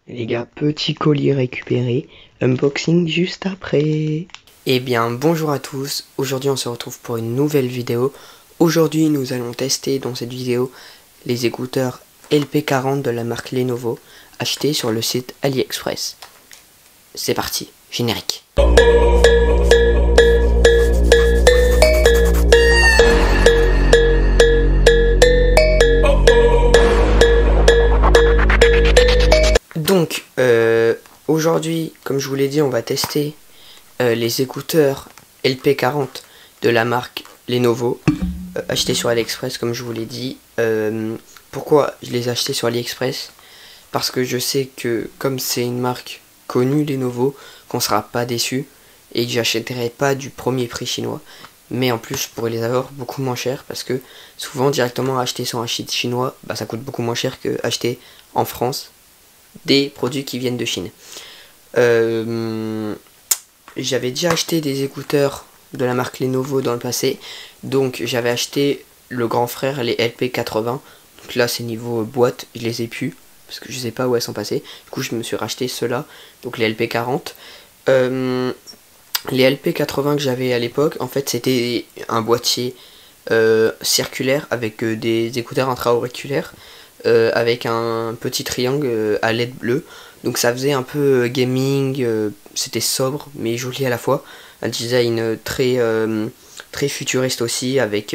Les gars, petit colis récupéré, unboxing juste après. Eh bien bonjour à tous, aujourd'hui on se retrouve pour une nouvelle vidéo. Aujourd'hui nous allons tester dans cette vidéo les écouteurs LP40 de la marque Lenovo achetés sur le site AliExpress. C'est parti, générique. Donc aujourd'hui, comme je vous l'ai dit, on va tester les écouteurs LP40 de la marque Lenovo achetés sur AliExpress, comme je vous l'ai dit. Pourquoi je les ai achetés sur AliExpress? Parce que je sais que comme c'est une marque connue Lenovo, qu'on sera pas déçu et que j'achèterai pas du premier prix chinois, mais en plus je pourrais les avoir beaucoup moins cher, parce que souvent directement acheter sur un site chinois, bah, ça coûte beaucoup moins cher que acheter en France des produits qui viennent de Chine. J'avais déjà acheté des écouteurs de la marque Lenovo dans le passé, donc j'avais acheté le grand frère, les LP80. Donc là c'est niveau boîte, je les ai plus parce que je sais pas où elles sont passées. Du coup je me suis racheté ceux-là, donc les LP40. Les LP80 que j'avais à l'époque, en fait c'était un boîtier circulaire avec des écouteurs intra-auriculaires avec un petit triangle à LED bleu. Donc ça faisait un peu gaming, c'était sobre mais joli à la fois. Un design très futuriste aussi, avec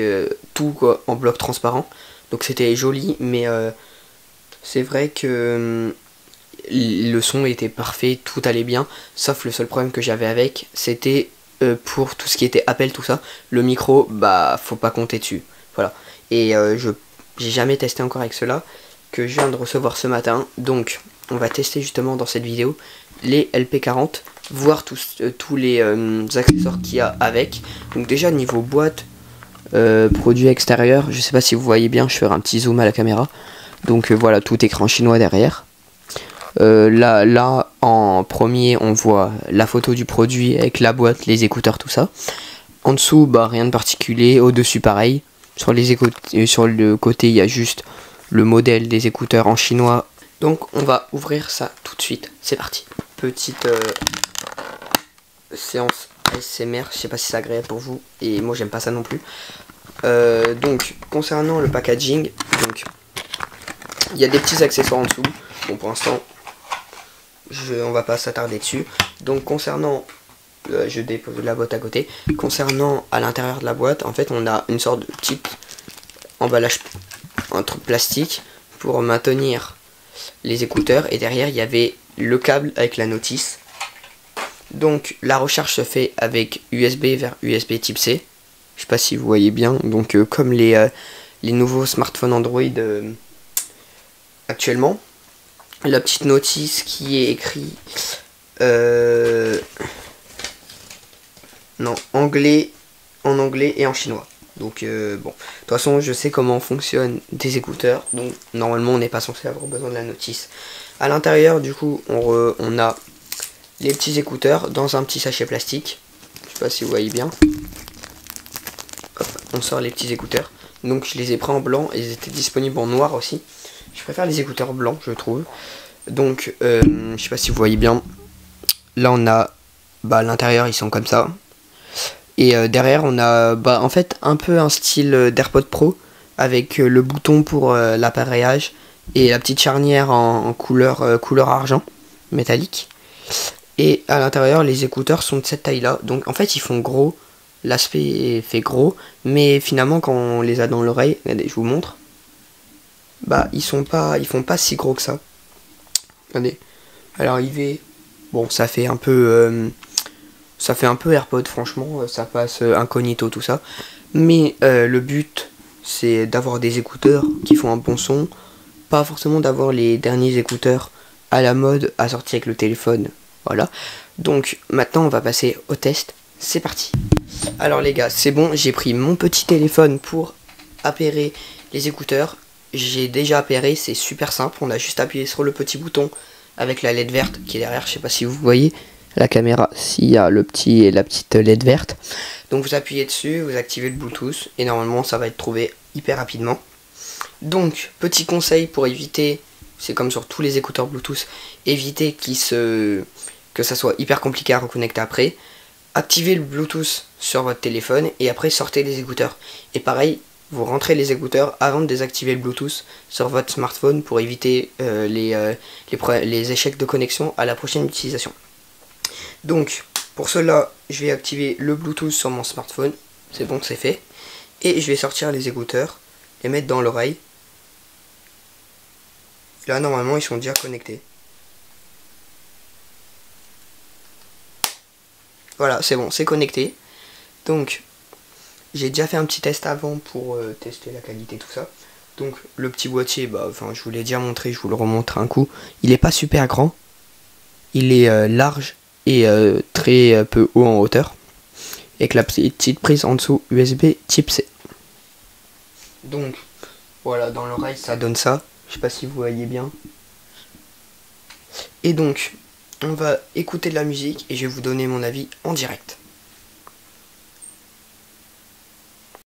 tout quoi, en bloc transparent. Donc c'était joli, mais c'est vrai que le son était parfait, tout allait bien. Sauf le seul problème que j'avais avec, c'était pour tout ce qui était appel, tout ça. Le micro, bah faut pas compter dessus. Voilà. Et j'ai jamais testé encore avec cela, que je viens de recevoir ce matin. Donc on va tester justement dans cette vidéo les LP40, voir tous les accessoires qu'il y a avec. Donc déjà niveau boîte, produit extérieur, je sais pas si vous voyez bien, je ferai un petit zoom à la caméra. Donc voilà, tout écran chinois derrière. Là en premier on voit la photo du produit avec la boîte, les écouteurs, tout ça. En dessous, bah rien de particulier. Au dessus pareil. Sur le côté il y a juste le modèle des écouteurs en chinois. Donc on va ouvrir ça tout de suite, c'est parti. Petite séance ASMR, je sais pas si c'est agréable pour vous, et moi j'aime pas ça non plus. Donc concernant le packaging, donc il y a des petits accessoires en dessous. Bon, pour l'instant on va pas s'attarder dessus. Donc concernant je dépose la boîte à côté. Concernant à l'intérieur de la boîte, en fait on a une sorte de petit emballage, un truc plastique pour maintenir les écouteurs, et derrière il y avait le câble avec la notice. Donc la recharge se fait avec USB vers USB type C. Je sais pas si vous voyez bien. Donc comme les nouveaux smartphones Android actuellement. La petite notice qui est écrit non, en anglais et en chinois. Donc bon, de toute façon je sais comment fonctionnent des écouteurs, donc normalement on n'est pas censé avoir besoin de la notice. À l'intérieur du coup on a les petits écouteurs dans un petit sachet plastique. Je sais pas si vous voyez bien. Hop, on sort les petits écouteurs. Donc je les ai pris en blanc, et ils étaient disponibles en noir aussi. Je préfère les écouteurs blancs, je trouve. Donc je sais pas si vous voyez bien. Là on a, bah à l'intérieur ils sont comme ça. Et derrière on a en fait un peu un style d'AirPod Pro, avec le bouton pour l'appareillage et la petite charnière en couleur argent métallique. Et à l'intérieur les écouteurs sont de cette taille là. Donc en fait ils font gros, l'aspect fait gros, mais finalement quand on les a dans l'oreille, regardez je vous montre, bah ils font pas si gros que ça. Regardez, à l'arrivée, bon ça fait un peu AirPod, franchement, ça passe incognito tout ça. Mais le but c'est d'avoir des écouteurs qui font un bon son, pas forcément d'avoir les derniers écouteurs à la mode assortis avec le téléphone. Voilà. Donc maintenant on va passer au test. C'est parti. Alors les gars, c'est bon, j'ai pris mon petit téléphone pour appairer les écouteurs. J'ai déjà appairé, c'est super simple. On a juste appuyé sur le petit bouton avec la LED verte qui est derrière. Je sais pas si vous voyez la caméra, s'il y a la petite LED verte. Donc vous appuyez dessus, vous activez le Bluetooth et normalement ça va être trouvé hyper rapidement. Donc petit conseil pour éviter c'est comme sur tous les écouteurs Bluetooth, évitez que ça soit hyper compliqué à reconnecter après. Activez le Bluetooth sur votre téléphone et après sortez les écouteurs. Et pareil, vous rentrez les écouteurs avant de désactiver le Bluetooth sur votre smartphone pour éviter les échecs de connexion à la prochaine utilisation. Donc, pour cela, je vais activer le Bluetooth sur mon smartphone. C'est bon, c'est fait. Et je vais sortir les écouteurs, les mettre dans l'oreille. Là, normalement, ils sont déjà connectés. Voilà, c'est bon, c'est connecté. Donc, j'ai déjà fait un petit test avant pour tester la qualité, tout ça. Donc, le petit boîtier, je vous l'ai déjà montré, je vous le remontre un coup. Il n'est pas super grand. Il est large et très peu haut en hauteur. Avec la petite prise en dessous USB type C. Donc, voilà, dans l'oreille, ça donne ça. Je sais pas si vous voyez bien. Et donc, on va écouter de la musique et je vais vous donner mon avis en direct.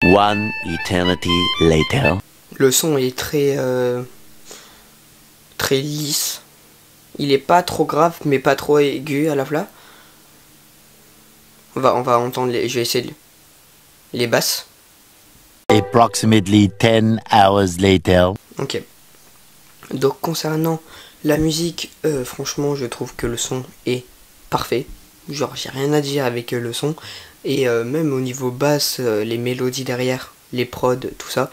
One eternity later. Le son est très lisse. Il est pas trop grave mais pas trop aigu à la fois. On va entendre je vais essayer les basses. Approximately 10 hours later. Ok. Donc concernant la musique, franchement je trouve que le son est parfait. Genre j'ai rien à dire avec le son. Et même au niveau basse, les mélodies derrière, les prods, tout ça,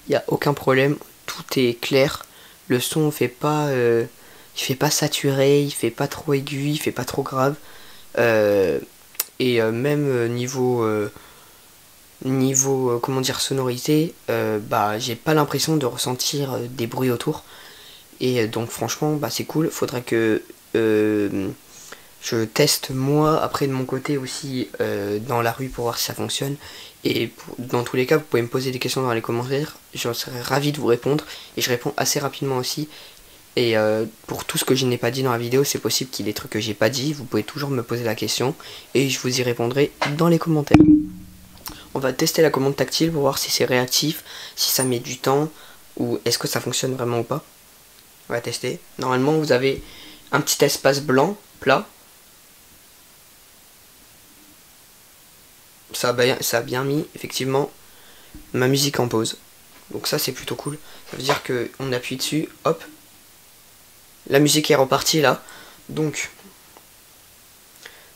il n'y a aucun problème. Tout est clair. Le son fait pas, il fait pas saturé, il fait pas trop aigu, il fait pas trop grave. Et même niveau comment dire, sonorité, j'ai pas l'impression de ressentir des bruits autour. Et donc franchement c'est cool. Faudrait que je teste moi après de mon côté aussi dans la rue pour voir si ça fonctionne. Et dans tous les cas vous pouvez me poser des questions dans les commentaires, je serais ravi de vous répondre et je réponds assez rapidement aussi. Et pour tout ce que je n'ai pas dit dans la vidéo, c'est possible qu'il y ait des trucs que j'ai pas dit, vous pouvez toujours me poser la question et je vous y répondrai dans les commentaires. On va tester la commande tactile pour voir si c'est réactif, si ça met du temps ou est-ce que ça fonctionne vraiment ou pas. On va tester. Normalement vous avez un petit espace blanc plat. Ça a bien mis effectivement ma musique en pause. Donc ça c'est plutôt cool. Ça veut dire que on appuie dessus, hop. La musique est repartie là. Donc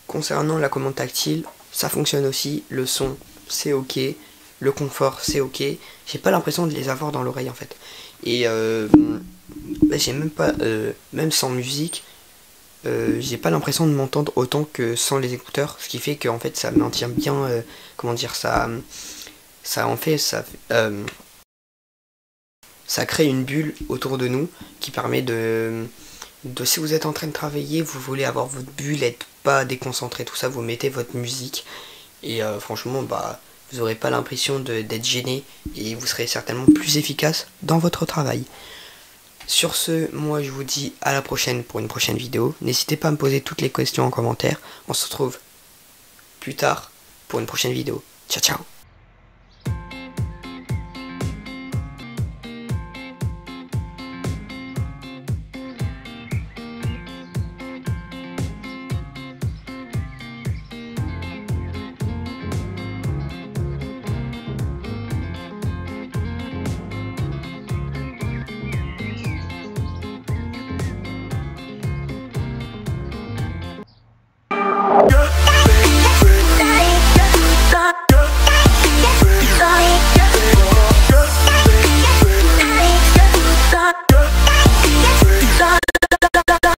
concernant la commande tactile, ça fonctionne aussi. Le son c'est ok. Le confort c'est ok. J'ai pas l'impression de les avoir dans l'oreille en fait. Et j'ai même pas, même sans musique, j'ai pas l'impression de m'entendre autant que sans les écouteurs, ce qui fait que en fait ça maintient bien, comment dire, ça crée une bulle autour de nous qui permet de si vous êtes en train de travailler, vous voulez avoir votre bulle, être pas déconcentré, tout ça, vous mettez votre musique et franchement vous aurez pas l'impression d'être gêné et vous serez certainement plus efficace dans votre travail. Sur ce, moi je vous dis à la prochaine pour une prochaine vidéo. N'hésitez pas à me poser toutes les questions en commentaire. On se retrouve plus tard pour une prochaine vidéo. Ciao ciao.